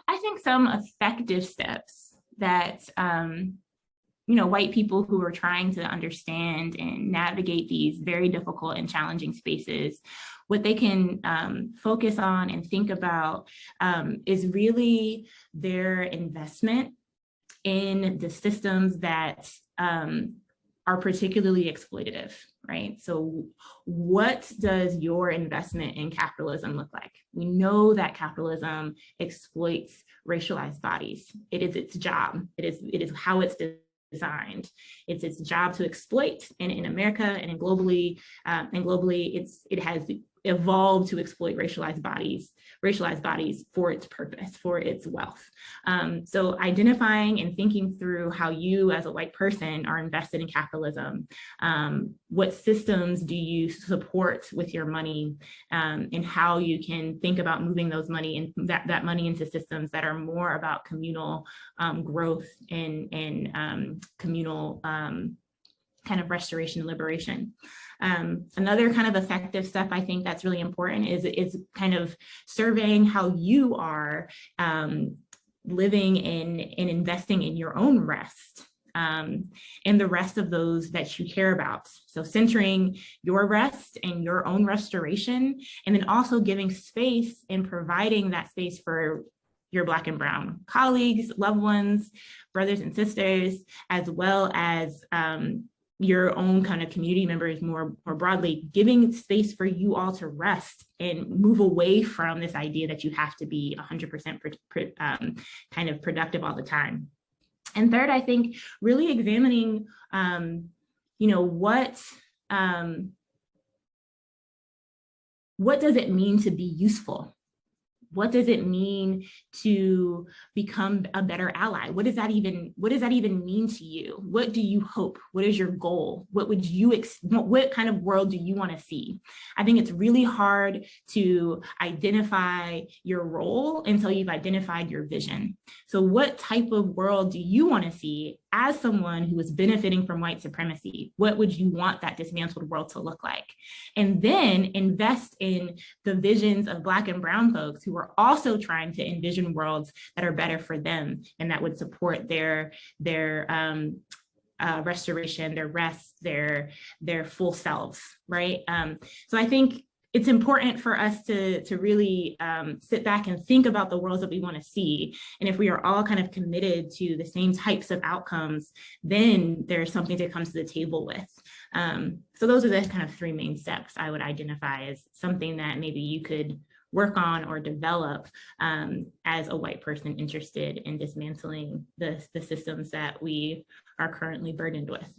I think some effective steps that white people who are trying to understand and navigate these very difficult and challenging spaces, what they can focus on and think about is really their investment in the systems that are particularly exploitative, right? So what does your investment in capitalism look like? We know that capitalism exploits racialized bodies. It is its job. It is how it's designed. It's its job to exploit, and in America and globally, it has evolved to exploit racialized bodies for its purpose, for its wealth. So identifying and thinking through how you as a white person are invested in capitalism, what systems do you support with your money, and how you can think about moving those money and that money into systems that are more about communal growth and communal kind of restoration and liberation. Another kind of effective step I think that's really important is kind of surveying how you are living in and investing in your own rest, and the rest of those that you care about. So centering your rest and your own restoration, and then also giving space and providing that space for your Black and Brown colleagues, loved ones, brothers and sisters, as well as your own kind of community members more broadly, giving space for you all to rest and move away from this idea that you have to be 100% kind of productive all the time. And third, I think really examining, what does it mean to be useful? What does it mean to become a better ally? What does that even mean to you? What do you hope? What is your goal? What kind of world do you want to see? I think it's really hard to identify your role until you've identified your vision. So what type of world do you want to see as someone who is benefiting from white supremacy? What would you want that dismantled world to look like? And then invest in the visions of Black and Brown folks who are also trying to envision worlds that are better for them and that would support their restoration, their rest, their full selves, right? So I think it's important for us to really sit back and think about the worlds that we want to see. And if we are all kind of committed to the same types of outcomes, then there's something to come to the table with. So those are the kind of three main steps I would identify as something that maybe you could work on or develop as a white person interested in dismantling the systems that we are currently burdened with.